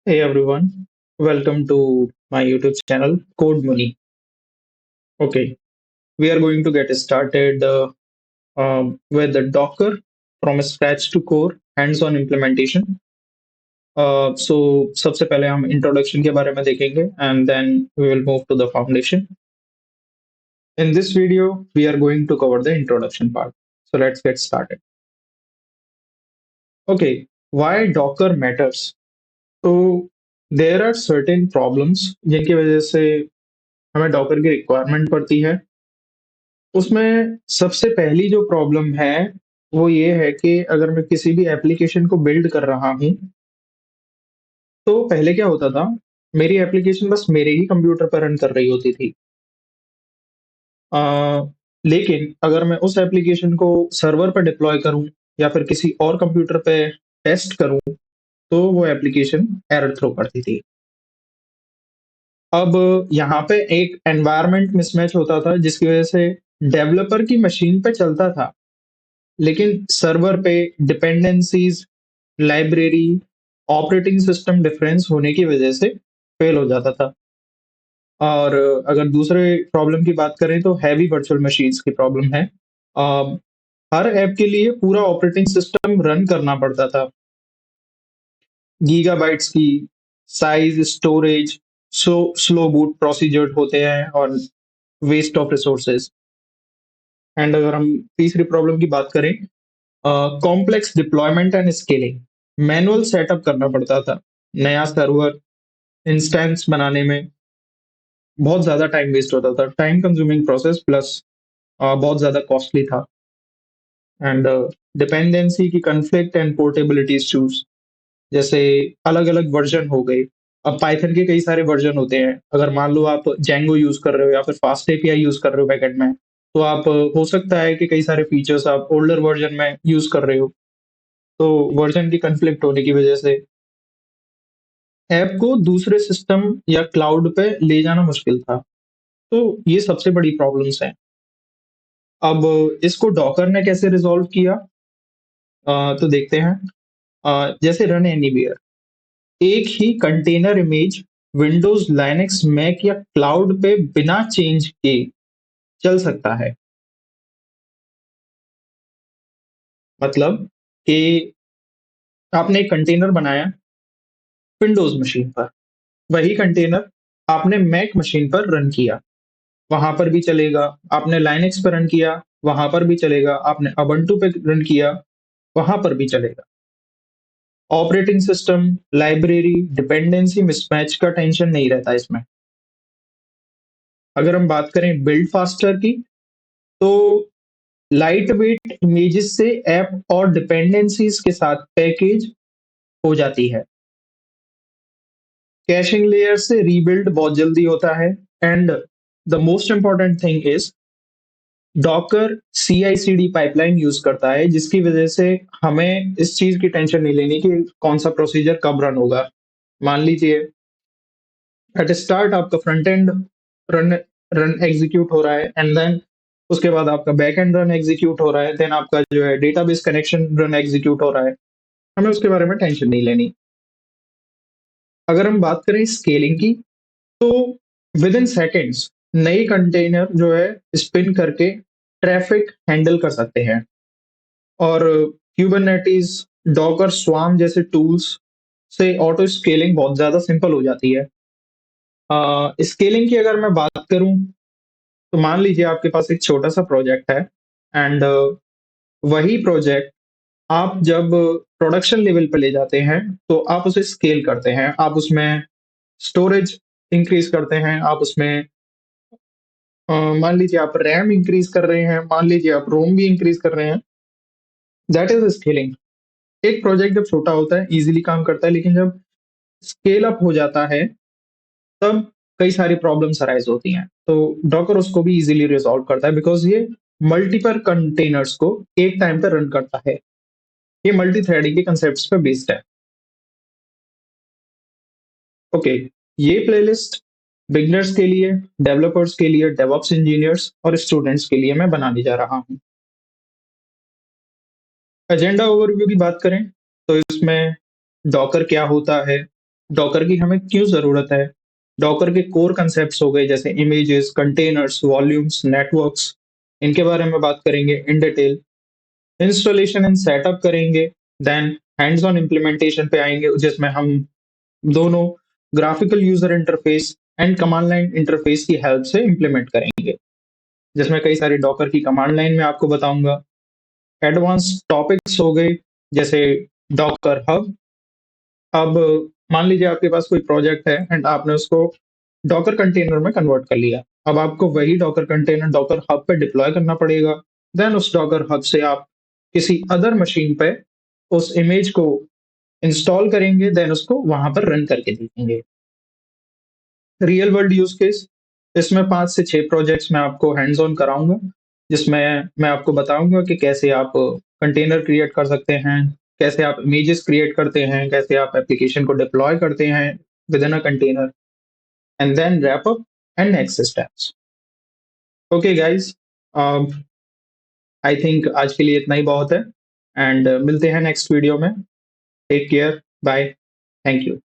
Hey everyone, welcome to my YouTube channel Code Money. Okay, we are going to get started with the Docker from scratch to core hands-on implementation. So सबसे पहले हम introduction के बारे में देखेंगे and then we will move to the foundation. In this video, we are going to cover the introduction part. So let's get started. Okay, why Docker matters? So there are certain problems जिनकी वजह से हमें Docker की requirement पड़ती है। उसमें सबसे पहली जो प्रॉब्लम है, वो ये है कि अगर मैं किसी भी एप्लीकेशन को बिल्ड कर रहा हूँ, तो पहले क्या होता था, मेरी एप्लीकेशन बस मेरे ही कंप्यूटर पर रन कर रही होती थी। अ, लेकिन अगर मैं उस एप्लीकेशन को सर्वर पर डिप्लॉय करूँ या फिर किसी और कंप्यूटर पे टेस्ट करूँ, तो वो एप्लीकेशन एरर थ्रो करती थी। अब यहाँ पे एक एनवायरनमेंट मिसमैच होता था, जिसकी वजह से डेवलपर की मशीन पे चलता था, लेकिन सर्वर पे dependencies, library, operating system difference होने की वजह से फेल हो जाता था। और अगर दूसरे प्रॉब्लम की बात करें तो हैवी वर्चुअल मशीन्स की प्रॉब्लम है। हर ऐप के लिए पूरा ऑपरेटिंग सिस्टम रन करना पड़ता था। गीगाबाइट्स की size, storage, slow boot procedure होते हैं और वेस्ट ऑफ रिसोर्सेज। एंड अगर हम तीसरी प्रॉब्लम की बात करें, complex deployment and scaling, manual setup करना पड़ता था। नया सर्वर इंस्टेंस बनाने में बहुत ज़्यादा टाइम वेस्ट होता था, टाइम कंज्यूमिंग प्रोसेस प्लस बहुत ज़्यादा कॉस्टली था। एंड डिपेंडेंसी की कन्फ्लिक्ट एंड पोर्टेबिलिटी इश्यूज, जैसे अलग-अलग वर्जन हो गए। अब पाइथन के कई सारे वर्जन होते हैं। अगर मान लो आप जेंगो यूज़ कर रहे हो या फिर फास्ट एपीआई यूज़ कर रहे हो बैकएंड में, तो आप हो सकता है कि कई सारे फीचर्स आप ओल्डर वर्जन में यूज़ कर रहे हो। तो वर्जन की कन्फ्लिक्ट होने की वजह से ऐप को दूसरे सिस्टम या क्लाउड पे ले जाना मुश्किल था। तो ये सबसे बड़ी प्रॉब्लम्स हैं। अब इसको डॉकर ने कैसे रिज़ॉल्व किया? तो देखते हैं। जैसे रन एनीवेयर, एक ही container image Windows, Linux, Mac या क्लाउड पे बिना चेंज किए चल सकता है। मतलब कि आपने एक कंटेनर बनाया विंडोज़ मशीन पर, वही कंटेनर आपने मैक मशीन पर रन किया, वहाँ पर भी चलेगा। आपने लाइनक्स पे रन किया, वहाँ पर भी चलेगा। आपने उबुंटू पे रन किया, वहाँ पर भी चलेगा। Operating system, library, dependency mismatch का टेंशन नहीं रहता इसमें। अगर हम बात करें बिल्ड फास्टर की, तो लाइट वेट इमेजेस से ऐप और डिपेंडेंसीज के साथ पैकेज हो जाती है। कैशिंग लेयर से रीबिल्ड बहुत जल्दी होता है। And the most important thing is Docker CI/CD pipeline use करता है, जिसकी वजह से हमें इस चीज की टेंशन नहीं लेनी कि कौन सा प्रोसीजर कब रन होगा। मान लीजिए एट स्टार्ट आपका front end run run execute हो रहा है, एंड देन उसके बाद आपका बैक एंड रन एग्जीक्यूट हो रहा है, देन आपका जो है डेटाबेस कनेक्शन रन एग्जीक्यूट हो रहा है। हमें उसके बारे में टेंशन नहीं लेनी। अगर हम बात करें स्केलिंग की, तो विद इन सेकेंड्स नई कंटेनर जो है स्पिन करके ट्रैफिक हैंडल कर सकते हैं। और क्यूबरनेटिस, डॉकर स्वार्म जैसे टूल्स से ऑटो स्केलिंग बहुत ज़्यादा सिंपल हो जाती है। स्केलिंग की अगर मैं बात करूं, तो मान लीजिए आपके पास एक छोटा सा प्रोजेक्ट है, एंड वही प्रोजेक्ट आप जब प्रोडक्शन लेवल पे ले जाते हैं, तो आप उसे स्केल करते हैं। आप उसमें स्टोरेज इंक्रीज करते हैं, आप उसमें मान लीजिए आप रैम इंक्रीज कर रहे हैं, मान लीजिए आप रोम भी इंक्रीज कर रहे हैं। That is scaling. एक प्रोजेक्ट जब छोटा होता है इजीली काम करता है, लेकिन जब स्केल अप हो जाता है, तब कई सारी प्रॉब्लम्स अराइज होती हैं। तो डॉकर उसको भी इजीली रिजॉल्व करता है, बिकॉज ये मल्टीपल कंटेनर्स को एक टाइम पर रन करता है। ये मल्टी थ्रेडिंग के कंसेप्ट पे बेस्ड है। ओके, ये प्लेलिस्ट बिगनर्स के लिए, डेवलपर्स के लिए, डेवऑप्स इंजीनियर्स और स्टूडेंट्स के लिए मैं बनाने जा रहा हूँ। एजेंडा ओवरव्यू की बात करें, तो इसमें डॉकर क्या होता है, डॉकर की हमें क्यों ज़रूरत है? डॉकर के कोर कंसेप्ट्स हो गए जैसे इमेजेस, कंटेनर्स, वॉल्यूम्स, नेटवर्क्स, इनके बारे में बात करेंगे in detail. Installation and setup करेंगे, देन हैंड्स ऑन इम्प्लीमेंटेशन पे आएँगे जिसमें हम दोनों graphical user interface and command line interface की हेल्प से इम्प्लीमेंट करेंगे, जिसमें कई सारे डॉकर की कमांड लाइन मैं आपको बताऊँगा। एडवांस टॉपिक्स हो गए जैसे डॉकर हब। अब मान लीजिए आपके पास कोई प्रोजेक्ट है एंड आपने उसको डॉकर कंटेनर में कन्वर्ट कर लिया। अब आपको वही डॉकर कंटेनर डॉकर हब पे डिप्लॉय करना पड़ेगा। देन उस डॉकर हब से आप किसी अदर मशीन पे उस इमेज को इंस्टॉल करेंगे, देन उसको वहां पर रन करके देखेंगे। रियल वर्ल्ड यूज केस, इसमें 5 से 6 प्रोजेक्ट्स मैं आपको हैंड्स ऑन कराऊंगा, जिसमें मैं आपको बताऊंगा कि कैसे आप कंटेनर क्रिएट कर सकते हैं, कैसे आप इमेजेस क्रिएट करते हैं, कैसे आप एप्लीकेशन को डिप्लॉय करते हैं within a container, and then wrap up and next steps. Okay guys, I think आज के लिए इतना ही बहुत है, एंड मिलते हैं नेक्स्ट वीडियो में। Take care, bye, thank you.